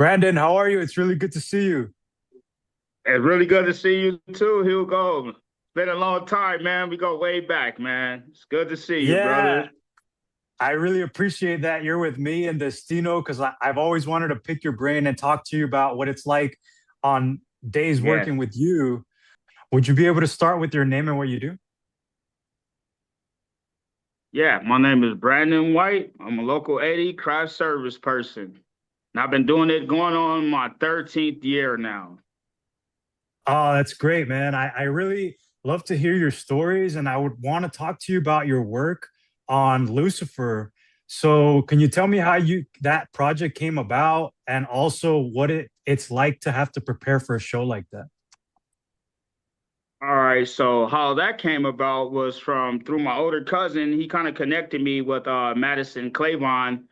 Brandon, how are you? It's really good to see you. It's really good to see you too, Hugo. It's been a long time, man. We go way back, man. It's good to see you, Yeah, brother. I really appreciate that you're with me and Destino because I've always wanted to pick your brain and talk to you about what it's like on days Yeah. working with you. Would you be able to start with your name and what you do? Yeah, my name is Brandon White. I'm a local 80 craft service person. And I've been doing it going on my 13th year now. Oh, that's great, man. I really love to hear your stories and I would want to talk to you about your work on Lucifer. So, can you tell me how you that project came about and also what it's like to have to prepare for a show like that? All right, so how that came about was from through my older cousin. He kind of connected me with Madison Clavon.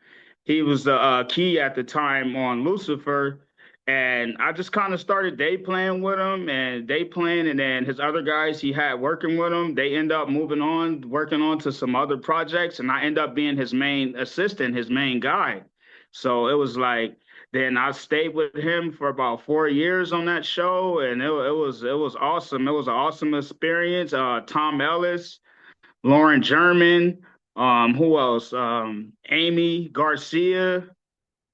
He was the key at the time on Lucifer, and I just kind of started day playing with him and day playing, and then his other guys he had working with him. They end up moving on, working on to some other projects, and I end up being his main assistant, his main guy. So it was like then I stayed with him for about 4 years on that show, and it was awesome. It was an awesome experience. Tom Ellis, Lauren German, who else? Amy Garcia,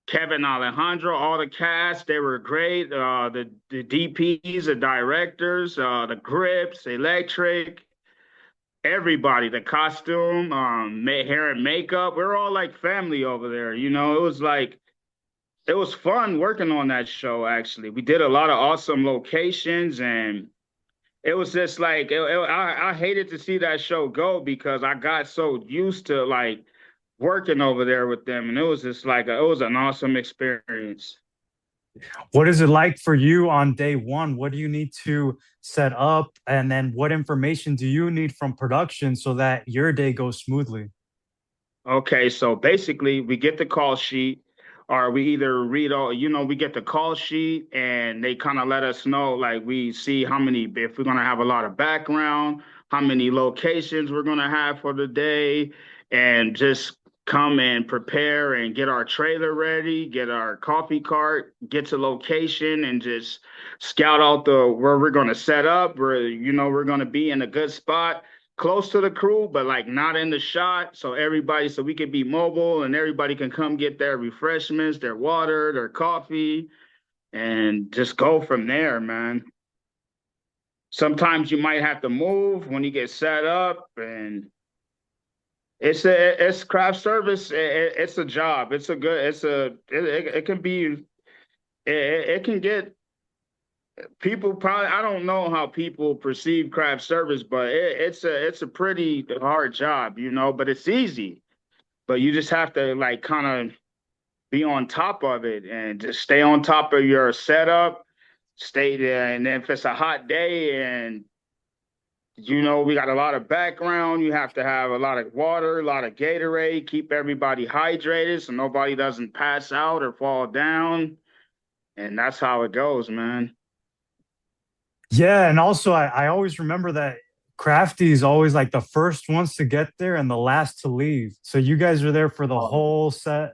Kevin Alejandro, all the cast, they were great. The DPs, the directors, the grips, electric, everybody, the costume, hair and makeup. We're all like family over there. It was like it was fun working on that show, actually. We did a lot of awesome locations, and it was just like I hated to see that show go because I got so used to like working over there with them, and it was just like it was an awesome experience. What is it like for you on day one? What do you need to set up? And then what information do you need from production so that your day goes smoothly? Okay, so basically, we get the call sheet, or we either read all, we get the call sheet and they kind of let us know, like, we see how many, if we're going to have a lot of background, how many locations we're going to have for the day, and just come and prepare and get our trailer ready, get our coffee cart, get to location, and just scout out the where we're going to set up, where, we're going to be in a good spot close to the crew, but like not in the shot. So we can be mobile and everybody can come get their refreshments, their water, their coffee, and just go from there, man. Sometimes you might have to move when you get set up, and it's craft service. It's a job. It's a good. It can be. It can get people probably. I don't know how people perceive craft service, but it's a pretty hard job, but it's easy. But you just have to like kind of be on top of it and just stay on top of your setup, stay there. And then if it's a hot day and we got a lot of background, you have to have a lot of water, a lot of Gatorade, keep everybody hydrated so nobody doesn't pass out or fall down. And that's how it goes, man. Yeah, and also I always remember that Crafty is always like the first ones to get there and the last to leave. So you guys are there for the whole set.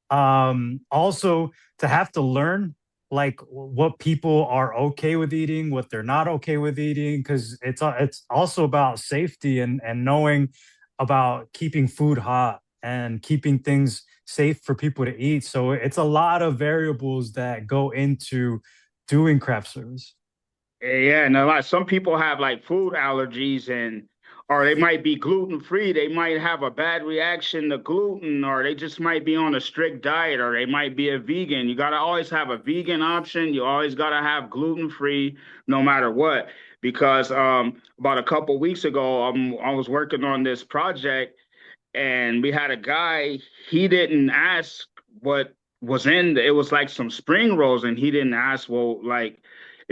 Also to have to learn like what people are okay with eating, what they're not okay with eating, because it's also about safety and knowing about keeping food hot and keeping things safe for people to eat. So it's a lot of variables that go into doing craft service. Yeah, and a lot. Some people have like food allergies, and or they might be gluten free. They might have a bad reaction to gluten, or they just might be on a strict diet, or they might be a vegan. You gotta always have a vegan option. You always gotta have gluten free, no matter what. Because about a couple weeks ago, I was working on this project, and we had a guy. He didn't ask what was in. It was like some spring rolls, and he didn't ask. Well, like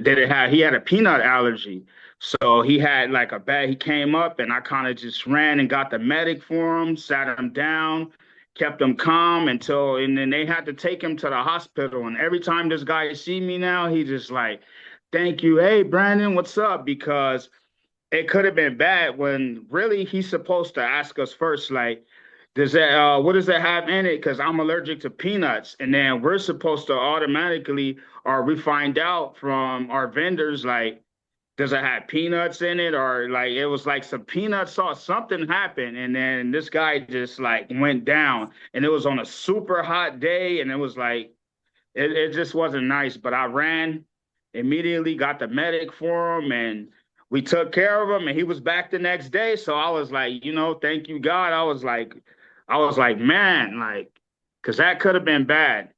did it have? He had a peanut allergy, so he had like a bag. He came up, and I kind of just ran and got the medic for him, sat him down, kept him calm and then they had to take him to the hospital. And every time this guy see me now, he just like, "Thank you, hey Brandon, what's up?" Because it could have been bad when really he's supposed to ask us first, like, Does that what does that have in it? Because I'm allergic to peanuts, and then we're supposed to automatically, or we find out from our vendors, like, does it have peanuts in it, or like it was like some peanut sauce? Something happened, and then this guy just like went down, and it was on a super hot day, and it was like it just wasn't nice. But I ran immediately, got the medic for him, and we took care of him, and he was back the next day. So I was like, thank you, God. I was like, man, like, because that could have been bad.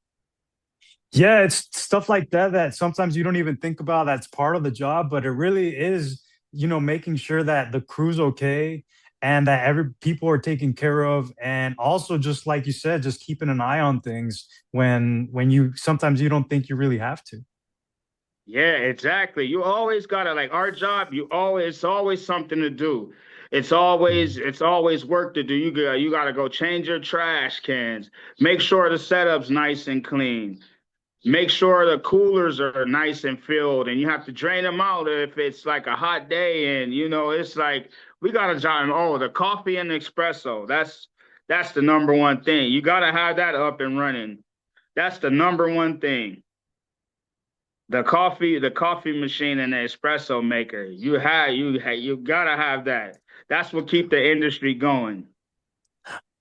Yeah, it's stuff like that that sometimes you don't even think about that's part of the job, but it really is, making sure that the crew's okay and that every people are taken care of. And also just like you said, just keeping an eye on things when you sometimes you don't think you really have to. Yeah, exactly. You always gotta like our job. It's always something to do. It's always work to do. You gotta go change your trash cans. Make sure the setup's nice and clean. Make sure the coolers are nice and filled, and you have to drain them out if it's like a hot day. And it's like we gotta job. Oh, the coffee and the espresso. That's the number one thing. You gotta have that up and running. That's the number one thing. The coffee machine and the espresso maker. You gotta have that. That's what keep the industry going.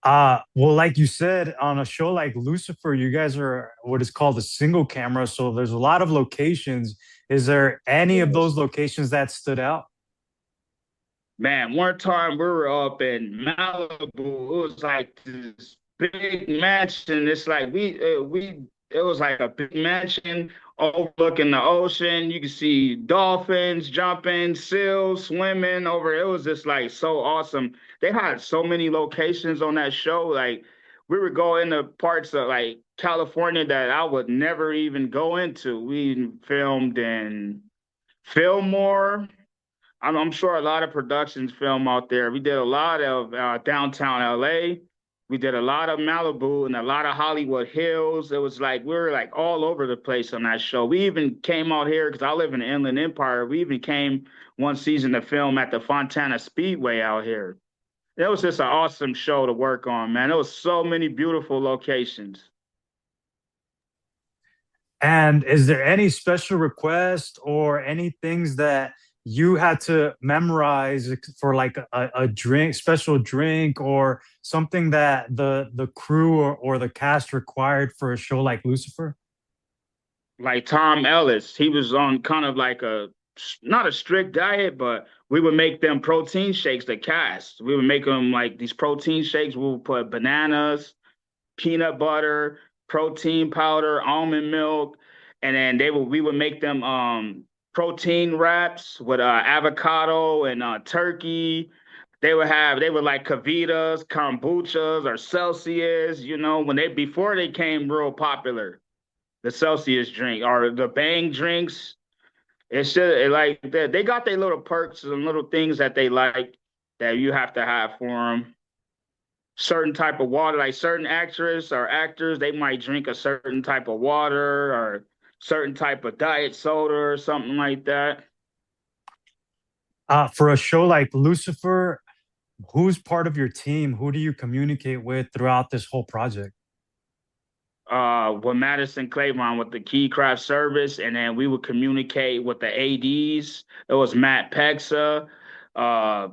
Well, like you said, on a show like Lucifer, you guys are what is called a single camera, so there's a lot of locations. Is there any of those Yes. locations that stood out? Man, one time we were up in Malibu. It was like this big mansion. It's like it was like a big mansion overlooking the ocean. You could see dolphins jumping, seals swimming over. It was just like so awesome. They had so many locations on that show. Like we would go into parts of like California that I would never even go into. We filmed in Fillmore. I'm sure a lot of productions film out there. We did a lot of downtown LA. We did a lot of Malibu and a lot of Hollywood Hills. It was like we were like all over the place on that show. We even came out here because I live in the Inland Empire. We even came one season to film at the Fontana Speedway out here. It was just an awesome show to work on, man. There was so many beautiful locations. And is there any special request or any things that you had to memorize for like a drink, special drink, or something that the crew or the cast required for a show like Lucifer? Like Tom Ellis, he was on kind of like a not a strict diet, but we would make them protein shakes, the cast. We would make them like these protein shakes. We would put bananas, peanut butter, protein powder, almond milk, and then we would make them protein wraps with avocado and turkey. They would like Cavitas, kombuchas, or Celsius, when they before they came real popular, the Celsius drink or the Bang drinks. It's just like that. They got their little perks and little things that they like that you have to have for them. Certain type of water, like certain actress or actors, they might drink a certain type of water or certain type of diet soda or something like that. For a show like Lucifer, who's part of your team? Who do you communicate with throughout this whole project? With Madison Claiborne with the Key Craft Service, and then we would communicate with the ADs. It was Matt Pexa, uh,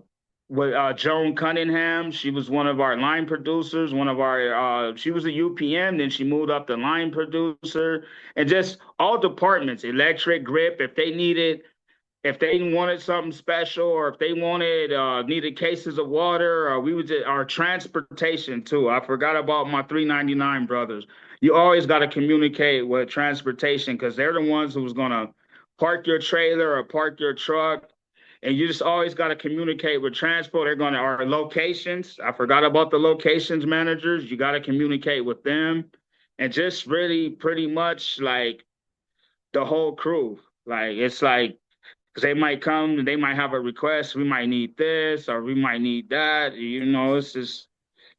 with Joan Cunningham. She was one of our line producers, she was a UPM, then she moved up to line producer, and just all departments, electric grip, if they wanted something special or if they needed cases of water or we would just our transportation too. I forgot about my 399 brothers. You always got to communicate with transportation because they're the ones who's going to park your trailer or park your truck, and you just always got to communicate with transport. They're going to our locations. I forgot about the locations managers. You got to communicate with them, and just really pretty much like the whole crew. Like it's like because they might come, they might have a request. We might need this or we might need that. It's just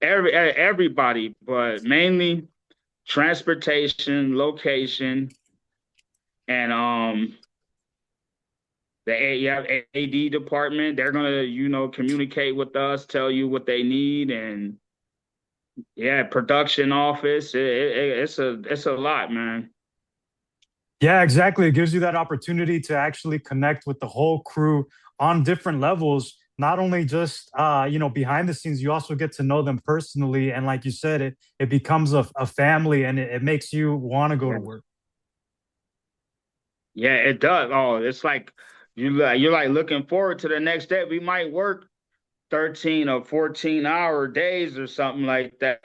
everybody, but mainly transportation, location, and the AD department. They're gonna communicate with us, tell you what they need, and Yeah, production office. It's a lot, man. Yeah, exactly. It gives you that opportunity to actually connect with the whole crew on different levels, not only just behind the scenes, you also get to know them personally. And like you said, it becomes a family and it makes you want to go to Yeah, work. yeah, it does. Oh, it's like you're like looking forward to the next day. We might work 13 or 14-hour days or something like that,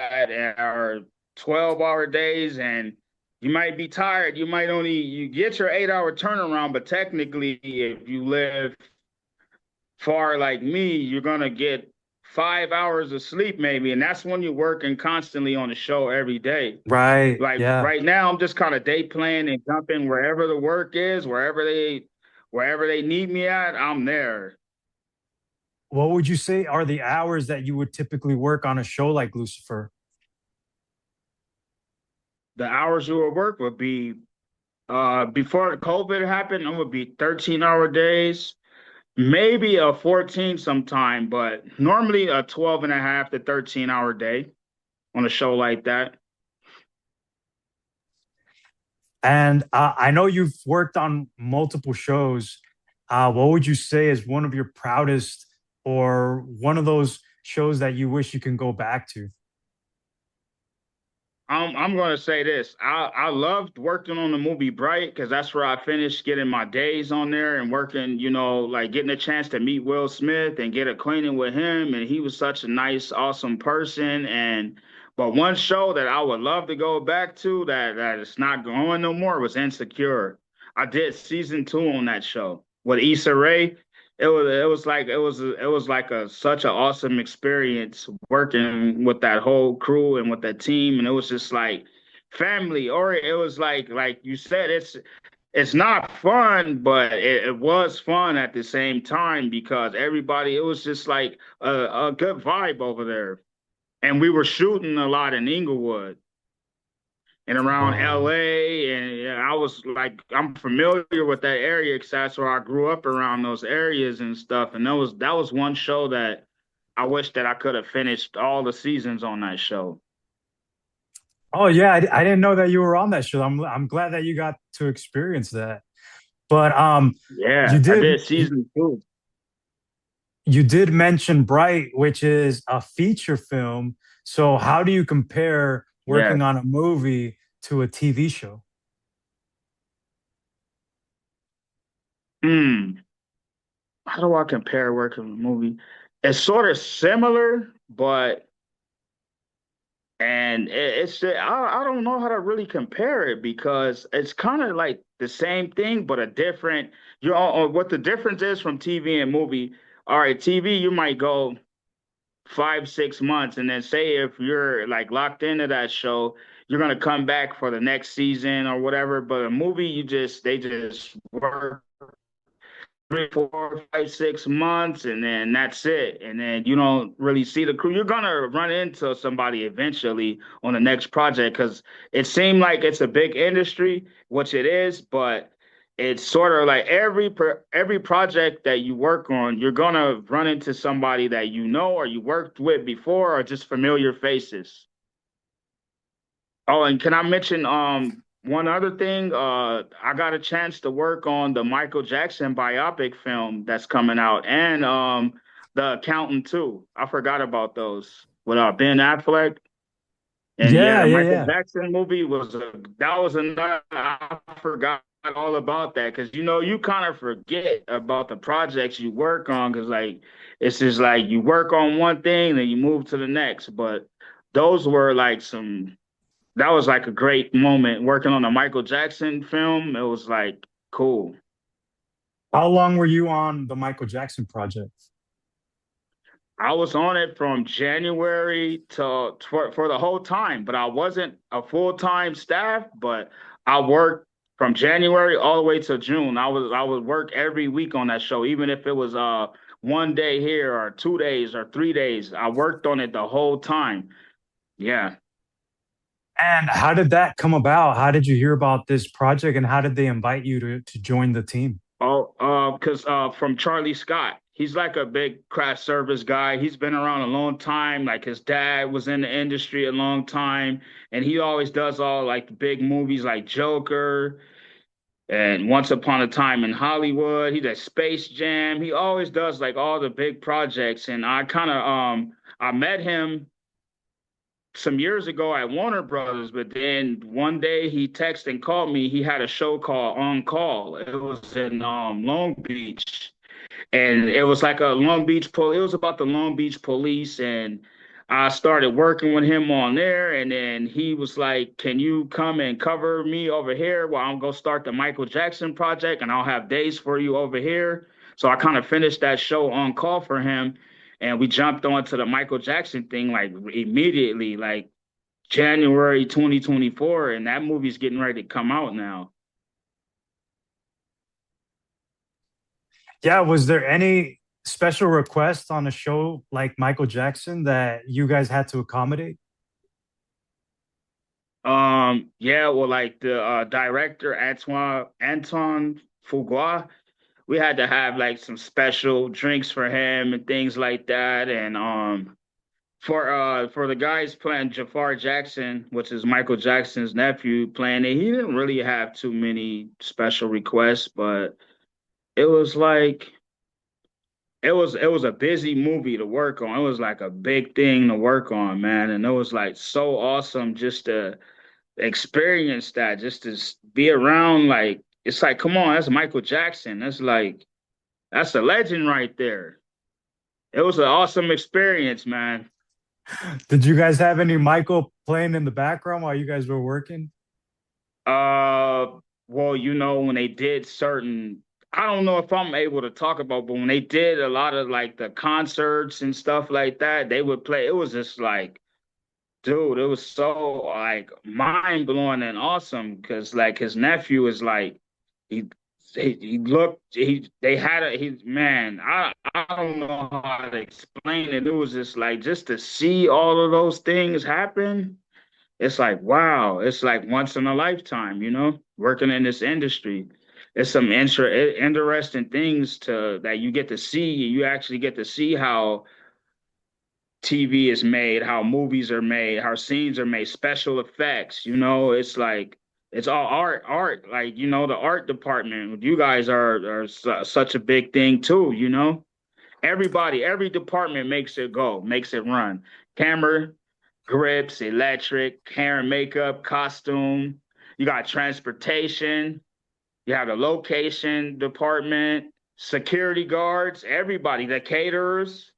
or 12-hour days, and you might be tired. You might only you get your 8-hour turnaround, but technically, if you live far like me, you're gonna get 5 hours of sleep maybe, and that's when you're working constantly on the show every day. Right. Like Yeah. right now, I'm just kind of day playing and jumping wherever the work is, wherever they need me at, I'm there. What would you say are the hours that you would typically work on a show like Lucifer? The hours you would work would be before COVID happened, it would be 13-hour days, maybe a 14 sometime, but normally a 12 and a half to 13-hour day on a show like that. And I know you've worked on multiple shows. What would you say is one of your proudest or one of those shows that you wish you can go back to? I'm gonna say this. I loved working on the movie Bright because that's where I finished getting my days on there and working, like getting a chance to meet Will Smith and get acquainted with him. And he was such a nice, awesome person. And but one show that I would love to go back to that it's not going no more was Insecure. I did season 2 on that show with Issa Rae. It was like a such an awesome experience working with that whole crew and with that team, and it was just like family. Or it was like you said, it's not fun, but it was fun at the same time because everybody, it was just like a good vibe over there. And we were shooting a lot in Inglewood and around Oh, LA. And yeah, I was like, I'm familiar with that area because that's where I grew up around those areas and stuff. And that was one show that I wish that I could have finished all the seasons on that show. oh yeah, I didn't know that you were on that show. I'm glad that you got to experience that. But Yeah, you I did did season 2. you did mention Bright, which is a feature film. So how do you compare Yeah. working on a movie to a TV show? Hmm. How do I compare working with a movie? It's sort of similar, but and I don't know how to really compare it because it's kind of like the same thing, but a different. What the difference is from TV and movie. All right, TV you might go 5 6 months, and then say if you're like locked into that show, you're gonna come back for the next season or whatever. But a movie, they just work 3 4 5 6 months, and then that's it. And then you don't really see the crew. You're gonna run into somebody eventually on the next project because it seemed like it's a big industry, which it is, but it's sort of like every project that you work on, you're gonna run into somebody that you know or you worked with before or just familiar faces. Oh, and can I mention one other thing? I got a chance to work on the Michael Jackson biopic film that's coming out and The Accountant too. I forgot about those with Ben Affleck. And yeah, Yeah, the yeah, Michael yeah. Jackson movie that was another. I forgot all about that because you kind of forget about the projects you work on because like it's just like you work on one thing then you move to the next. But those were like some that was like a great moment working on a Michael Jackson film. It was like cool. How long were you on the Michael Jackson project? I was on it from January to for the whole time, but I wasn't a full-time staff, but I worked from January all the way to June. I would work every week on that show, even if it was one day here or 2 days or 3 days. I worked on it the whole time. Yeah. And how did that come about? How did you hear about this project and how did they invite you to join the team? Oh, because from Charlie Scott. He's like a big craft service guy. He's been around a long time. Like his dad was in the industry a long time, and he always does all like the big movies like Joker and Once Upon a Time in Hollywood. He does Space Jam. He always does like all the big projects. And I met him some years ago at Warner Brothers, but then one day he texted and called me. He had a show called On Call. It was in Long Beach, and it was like a Long Beach it was about the Long Beach police, and I started working with him on there, and then he was like, "Can you come and cover me over here while I'm gonna start the Michael Jackson project, and I'll have days for you over here." So I kind of finished that show On Call for him, and we jumped onto the Michael Jackson thing like immediately, like January 2024, and that movie's getting ready to come out now. Yeah, was there any special request on a show like Michael Jackson that you guys had to accommodate? Yeah, well, like the director Anton Fuqua, we had to have like some special drinks for him and things like that. And for the guys playing Jafar Jackson, which is Michael Jackson's nephew, playing it, he didn't really have too many special requests, but it was like it was a busy movie to work on. It was like a big thing to work on, man, and it was like so awesome just to experience that, just to be around. Like it's like, come on, that's Michael Jackson. That's a legend right there. It was an awesome experience, man. Did you guys have any Michael playing in the background while you guys were working? Uh, well, when they did certain, I don't know if I'm able to talk about, but when they did a lot of like the concerts and stuff like that, they would play. It was just like, dude, it was so like mind blowing and awesome because like his nephew is like he he looked he they had a he man I don't know how to explain it. It was just like just to see all of those things happen. It's like wow, it's like once in a lifetime, working in this industry. It's some interesting things to that you get to see. You actually get to see how TV is made, how movies are made, how scenes are made, special effects. It's like it's all art. Like the art department. You guys are such a big thing too. Every department makes it go, makes it run. Camera, grips, electric, hair and makeup, costume. You got transportation. You have the location department, security guards, everybody, the caterers.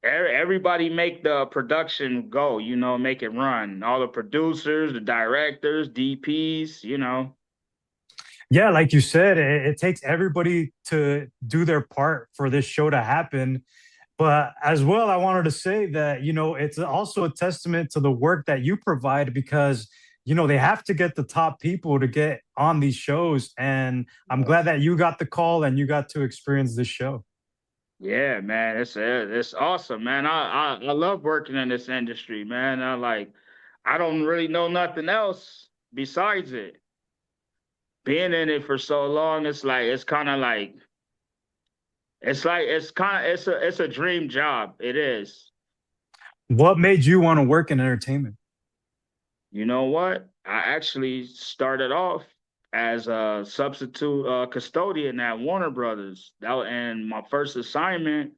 Everybody make the production go, make it run. All the producers, the directors, DPs. Yeah, like you said, it takes everybody to do their part for this show to happen. But as well, I wanted to say that, it's also a testament to the work that you provide because, they have to get the top people to get on these shows. And I'm glad Yes. that you got the call and you got to experience this show. Yeah, man, it's awesome, man. I love working in this industry, man. I don't really know nothing else besides it. Being in it for so long, it's like it's kind of like it's a dream job. It is. What made you want to work in entertainment? You know what? I actually started off as a substitute custodian at Warner Brothers. And my first assignment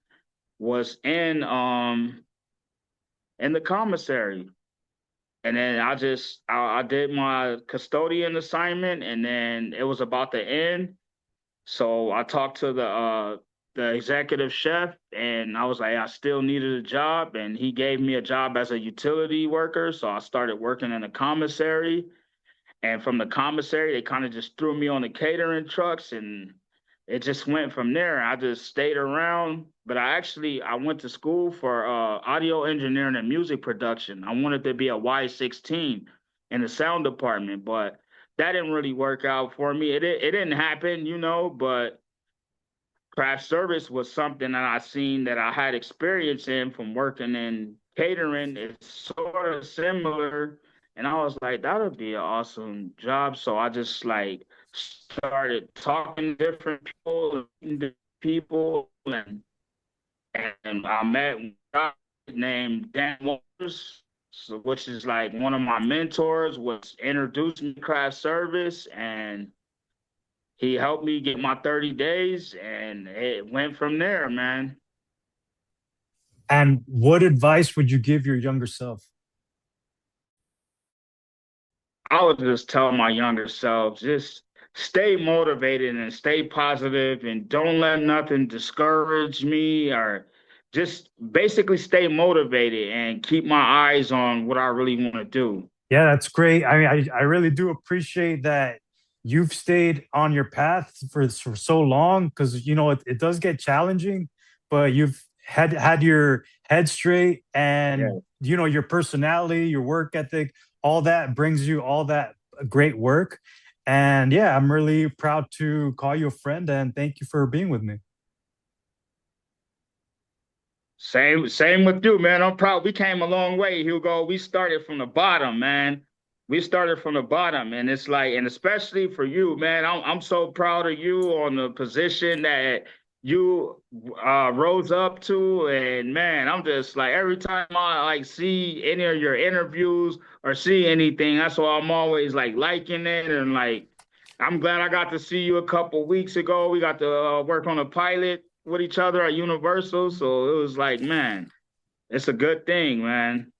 was in the commissary. And then I did my custodian assignment, and then it was about to end. So I talked to the executive chef, and I was like, I still needed a job, and he gave me a job as a utility worker. So I started working in a commissary, and from the commissary, they kind of just threw me on the catering trucks, and it just went from there. I just stayed around, but I went to school for audio engineering and music production. I wanted to be a Y16 in the sound department, but that didn't really work out for me. It didn't happen, but craft service was something that I seen that I had experience in from working in catering. It's sort of similar. And I was like, that would be an awesome job. So I just like started talking to different people, people, and I met a guy named Dan Waters, so, which is like one of my mentors, was introduced me to craft service, and he helped me get my 30 days, and it went from there, man. And what advice would you give your younger self? I would just tell my younger self, just stay motivated and stay positive and don't let nothing discourage me, or just basically stay motivated and keep my eyes on what I really want to do. Yeah, that's great. I mean, I really do appreciate that you've stayed on your path for so long because you know it does get challenging, but you've had your head straight and Yeah. you know your personality, your work ethic, all that brings you all that great work. And yeah, I'm really proud to call you a friend and thank you for being with me. Same with you, man. I'm proud. We came a long way, Hugo. We started from the bottom, man. We started from the bottom, and it's like, and especially for you, man. I'm so proud of you on the position that you rose up to, and man, I'm just like every time I like see any of your interviews or see anything, that's why I'm always like liking it, and like I'm glad I got to see you a couple weeks ago. We got to work on a pilot with each other at Universal. So it was like, man, it's a good thing, man.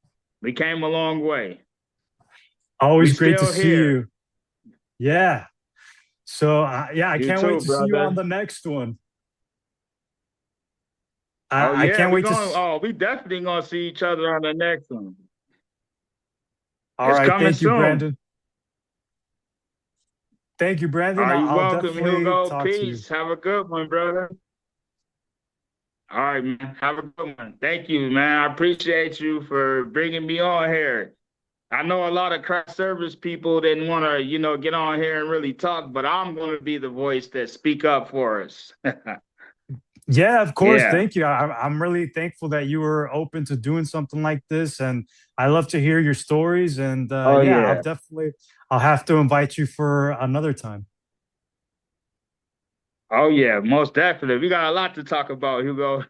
We came a long way. We Always great to still see here. you. Yeah. So yeah, I You can't wait too, to see you on brother. the next one. Oh I yeah, can't we wait to. going. Oh, we definitely gonna see each other on the next one. All It's right, coming thank you, soon. Brandon. Thank you, Brandon. Are you I'll welcome, definitely Hugo? talk to you. Peace. Have a good one, brother. All right, man. Have a good one. Thank you, man. I appreciate you for bringing me on here. I know a lot of craft service people didn't want to, get on here and really talk, but I'm going to be the voice that speak up for us. Yeah, of course. Yeah. Thank you. I'm really thankful that you were open to doing something like this, and I love to hear your stories. And Oh yeah, yeah. I'll have to invite you for another time. Oh yeah. Most definitely. We got a lot to talk about, Hugo.